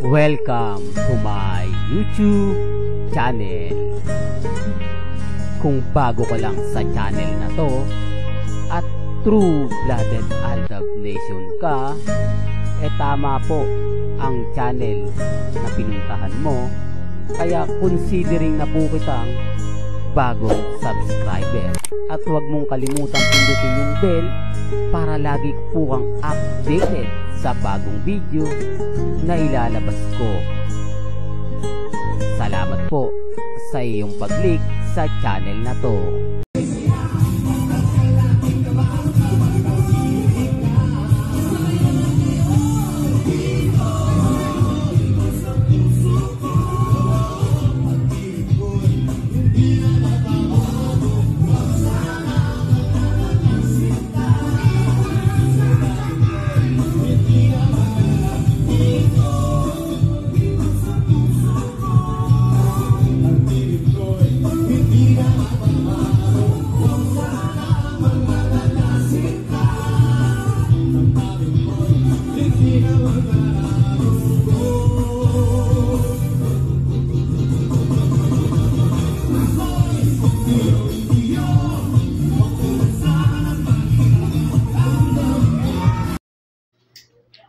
Welcome to my YouTube channel. Kung bago ka lang sa channel na to at true-blooded Aldab Nation ka, tama po ang channel na pinuntahan mo. Kaya considering na po kitang bagong subscriber. At huwag mong kalimutan pindutin yung bell para lagi po kang updated sa bagong video na ilalabas ko. Salamat po sa iyong pag-click sa channel na to.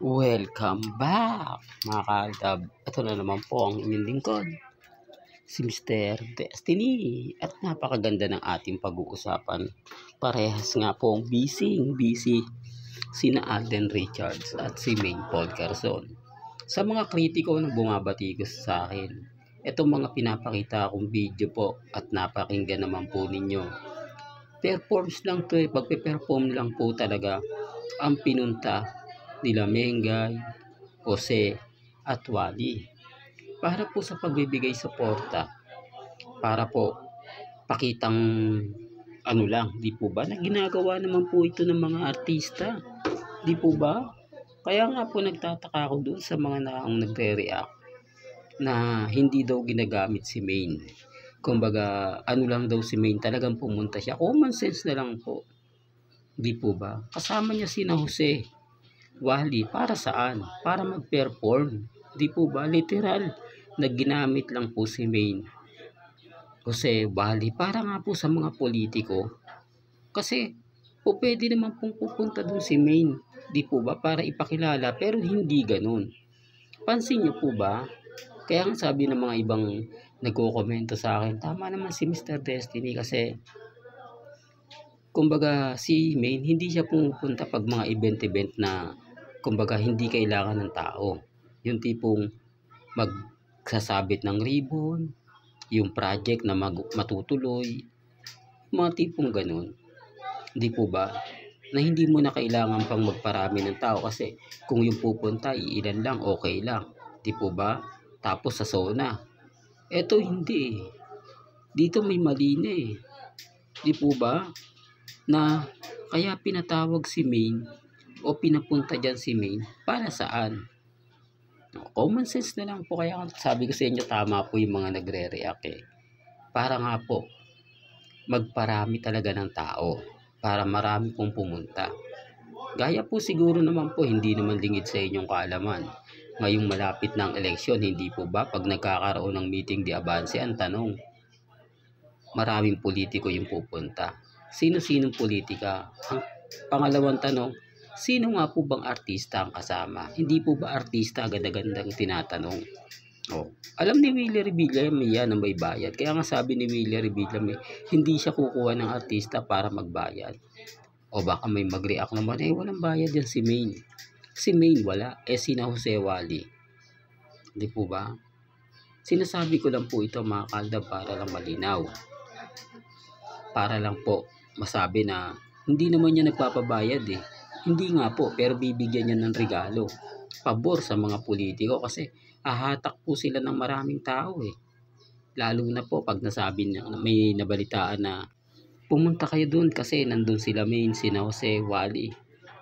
Welcome back mga ka-Aldab. Ito na naman po ang inyong lingkod, si Mr. Destiny. At napakaganda ng ating pag-uusapan. Parehas nga po ang busy sina Alden Richards at si Maine Paul Garzon. Sa mga kritiko na bumabati sa akin, itong mga pinapakita akong video po at napakinggan naman po ninyo. Performs lang to pagpe-perform lang po talaga ang pinunta nila Mengay, Jose at Wally para po sa pagbibigay suporta, para po pakitang lang, di po ba, na ginagawa naman po ito ng mga artista, di po ba? Kaya nga po nagtataka ako doon sa mga naang nagre-react na hindi daw ginagamit si Maine. Kumbaga lang daw si Maine, talagang pumunta siya, common sense na lang po, di po ba? Kasama niya sina Jose, Wally, para saan? Para mag-perform. Di po ba? Literal na ginamit lang po si Maine, Jose, Wally para nga po sa mga politiko. Kasi po pwede naman pong pupunta doon si Maine, di po ba? Para ipakilala, pero hindi ganun. Pansin niyo po ba? Kaya nga sabi ng mga ibang nagko-komento sa akin, tama naman si Mr. Destiny kasi kumbaga si Maine hindi siya pumupunta pag mga event na kumbaga hindi kailangan ng tao. Yung tipong magsasabit ng ribbon, yung project na matutuloy, mga tipong ganun. Di po ba? Na hindi mo na kailangan pang magparami ng tao kasi kung yung pupunta iilan lang, okay lang. Di po ba? Tapos sa zona. Eto hindi eh. Dito may mali na eh. Di po ba? Na kaya pinatawag si Maine o pinapunta dyan si Maine para saan? Common sense na lang po. Kaya sabi ko sa inyo, tama po yung mga nagre-react eh. Para nga po magparami talaga ng tao, para marami pong pumunta. Gaya po siguro naman po, hindi naman lingid sa inyong kaalaman, ngayong malapit ng eleksyon, hindi po ba pag nagkakaroon ng meeting di avanse, ang tanong, maraming politiko yung pupunta. Sino-sinong politika? Ang pangalawang tanong, sino nga po bang artista ang kasama? Hindi po ba artista agad-agandang tinatanong? Alam ni Willie Revilla yan na may bayad. Kaya nga sabi ni Willie Revilla, hindi siya kukuha ng artista para magbayad. O baka may mag-react naman, walang bayad yan si Maine. Si Maine wala, sina Jose, Wally. Hindi po ba? Sinasabi ko lang po ito mga ka-Aldab para lang malinaw. Para lang po masabi na hindi naman niya nagpapabayad eh. Hindi nga po, pero bibigyan niya ng regalo, pabor sa mga politiko kasi hahatak po sila ng maraming tao eh. Lalo na po pag nasabi niya, may nabalitaan na pumunta kayo doon kasi nandun sila Maine, sina Jose, Wally.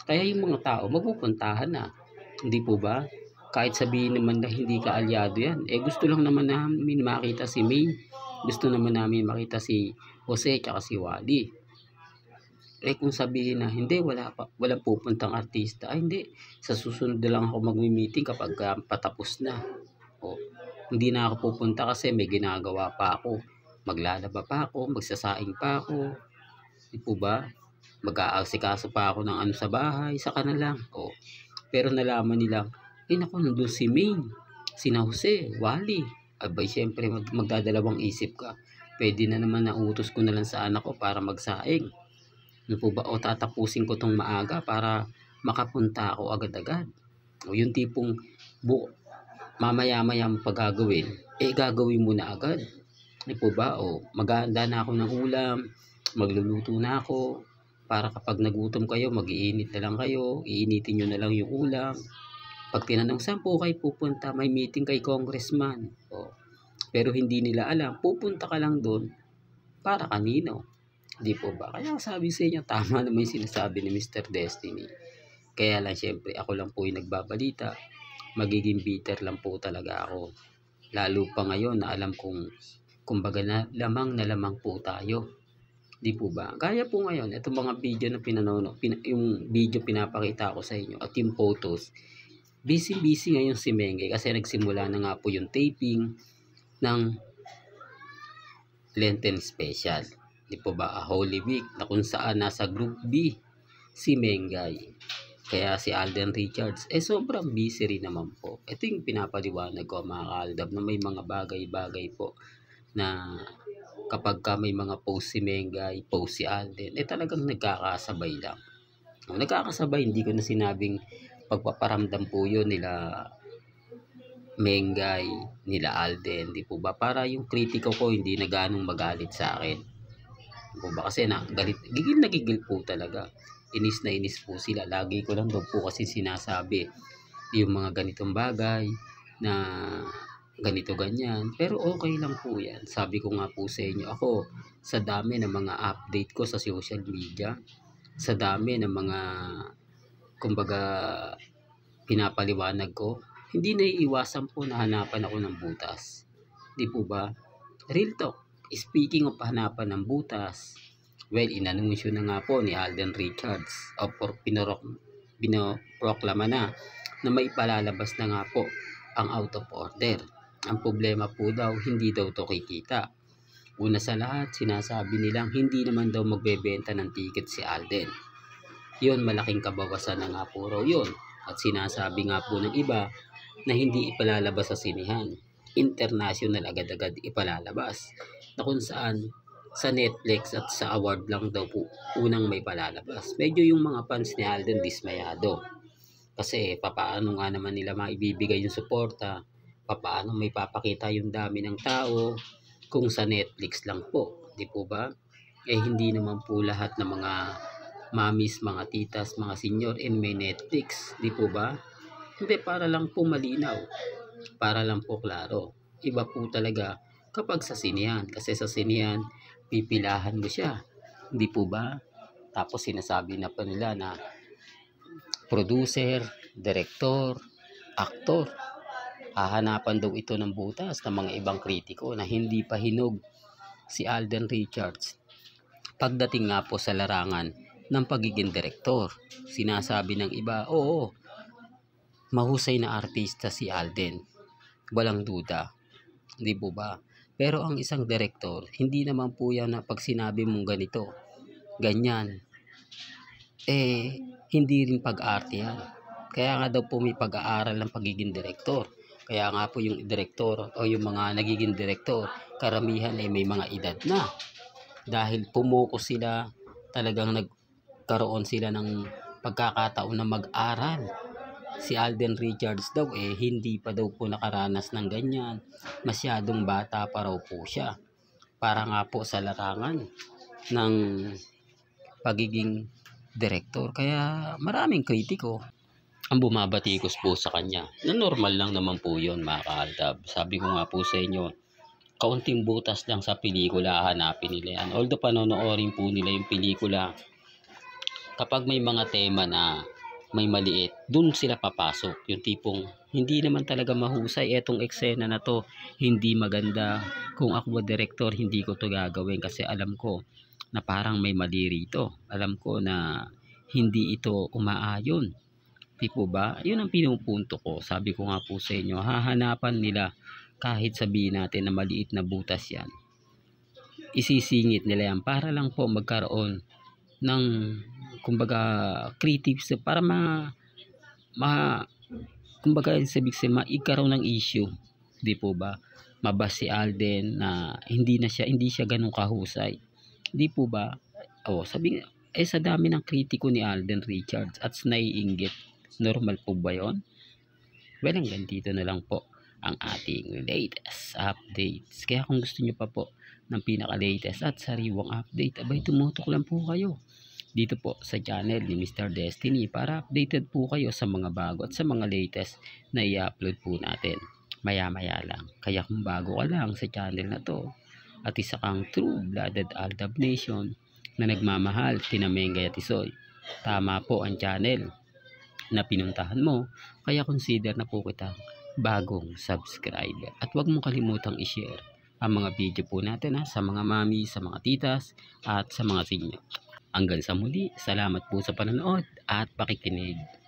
Kaya yung mga tao magpupuntahan na. Hindi po ba? Kahit sabihin naman na hindi ka alyado yan, gusto lang naman namin makita si Maine. Gusto naman namin makita si Jose at si Wally. Eh kung sabihin na, hindi, walang pupuntang artista, ay hindi, sa susunod na lang ako magmi-meeting kapag patapos na. O, hindi na ako pupunta kasi may ginagawa pa ako. Maglalaba pa ako, magsasaing pa ako, di po ba? Mag-aasikaso pa ako ng ano sa bahay, saka na lang. O, pero nalaman nila, eh naku, nandun si Maine, sina Jose, Wally. Abay, syempre, magdadalawang isip ka. Pwede na naman nautos ko na lang sa anak ko para magsaing. Ano po ba? O tatapusin ko tong maaga para makapunta ako agad-agad. O yung tipong mamaya-maya mo pa gagawin, eh gagawin mo na agad. Ano po ba? O maghahanda na ako ng ulam, magluluto na ako, para kapag nagutom kayo, mag-iinit na lang kayo, iinitin nyo na lang yung ulam. Pag tinanong, saan po kayo pupunta? May meeting kay congressman. O, pero hindi nila alam, pupunta ka lang doon para kanino. Di po ba? Kaya sabi sa inyo, tama naman yung sinasabi ni Mr. Destiny. Kaya lang syempre, ako lang po yung nagbabalita. Magiging bitter lang po talaga ako. Lalo pa ngayon na alam kong, kumbaga na lamang po tayo. Di po ba? Gaya po ngayon, itong mga video na yung video pinapakita ko sa inyo at yung photos, busy ngayon si Mengge kasi nagsimula na nga po yung taping ng Lenten Special. Di po ba, a Holy Week na kung saan nasa Group B si Mengay. Kaya si Alden Richards, sobrang busy rin naman po. Ito yung pinapaliwanag ko mga kaaldab na may mga bagay-bagay po na kapag may mga post si Mengay, post si Alden, talagang nagkakasabay lang. Nagkakasabay, hindi ko na sinabing pagpaparamdam po yun nila Mengay, nila Alden, di po ba? Para yung kritiko ko hindi na ganong magalit sa akin. Di po ba? Kasi gigil na gigil po talaga. Inis na inis po sila. Lagi ko lang daw po kasi sinasabi yung mga ganitong bagay na ganito ganyan. Pero okay lang po yan. Sabi ko nga po sa inyo, ako sa dami ng mga update ko sa social media, sa dami ng mga kumbaga pinapaliwanag ko, hindi naiiwasan po na hanapan ako ng butas. Di po ba? Real talk. Speaking of hanapan ng butas, well, inanunsyo na nga po ni Alden Richards o pinoproklama na may palalabas na nga po ang out of order. Ang problema po daw, hindi daw to kikita. Una sa lahat, sinasabi nilang hindi naman daw magbebenta ng ticket si Alden. Yun, malaking kabawasan na nga po raw yun. At sinasabi nga po ng iba na hindi ipalalabas sa sinihan. International agad-agad ipalalabas. Na kung saan sa Netflix at sa award lang daw po unang may palalabas. Medyo yung mga fans ni Alden dismayado. Kasi papaano nga naman nila maibibigay yung suporta, papaano may papakita yung dami ng tao kung sa Netflix lang po. Di po ba? Hindi naman po lahat ng mga mamis, mga titas, mga senior may Netflix. Di po ba? Hindi, para lang po malinaw. Para lang po klaro. Iba po talaga kapag sa sinihan. Kasi sa sinihan, pipilahan mo siya. Hindi po ba? Tapos sinasabi na pa nila na producer, director, aktor, hahanapan daw ito ng butas ng mga ibang kritiko na hindi pa hinog si Alden Richards. Pagdating nga po sa larangan ng pagiging direktor, sinasabi ng iba, oo, mahusay na artista si Alden. Walang duda. Hindi po ba? Pero ang isang direktor, hindi naman po yan na pag sinabi mong ganito, ganyan, hindi rin pag-arte yan. Kaya nga daw po may pag-aaral ng pagiging direktor. Kaya nga po yung direktor o yung mga nagiging direktor, karamihan ay may mga edad na. Dahil pumuko sila, talagang nagkaroon sila ng pagkakataon na mag-aral. Si Alden Richards daw hindi pa daw po nakaranas ng ganyan. Masyadong bata pa raw po siya. Para nga po sa larangan ng pagiging direktor. Kaya maraming kritiko ang bumabatikos po sa kanya. Na normal lang naman po yun mga kaaldab. Sabi ko nga po sa inyo, kaunting butas lang sa pelikula hanapin nila yan. Although panonoorin po nila yung pelikula, kapag may mga tema na may maliit, dun sila papasok. Yung tipong hindi naman talaga mahusay etong eksena na to, hindi maganda. Kung ako direktor, hindi ko to gagawin kasi alam ko na parang may mali rito. Alam ko na hindi ito umaayon. Di po ba? Yun ang pinupunto ko. Sabi ko nga po sa inyo, hahanapan nila kahit sabihin natin na maliit na butas yan. Isisingit nila yan para lang po magkaroon ng kumbaga critics para kumbaga sabihin maigkaroon ng issue. Di po ba? Mabas si Alden na hindi siya ganun kahusay. Di po ba? Sabi sa dami ng kritiko ni Alden Richards at naiinggit, normal po ba yun? Well, hanggang dito na lang po ang ating latest updates. Kaya kung gusto nyo pa po ng pinaka-latest at sariwang update, abay tumutok lang po kayo dito po sa channel ni Mr. Destiny para updated po kayo sa mga bago at sa mga latest na i-upload po natin maya-maya lang. Kaya kung bago ka lang sa channel na to at isa kang true-blooded Aldab Nation na nagmamahal kina Mengay at Isoy, tama po ang channel na pinuntahan mo, kaya consider na po kitang bagong subscriber. At huwag mong kalimutang i-share ang mga video po natin sa mga mami, sa mga titas at sa mga senior. Hanggang sa muli, salamat po sa panonood at pakikinig.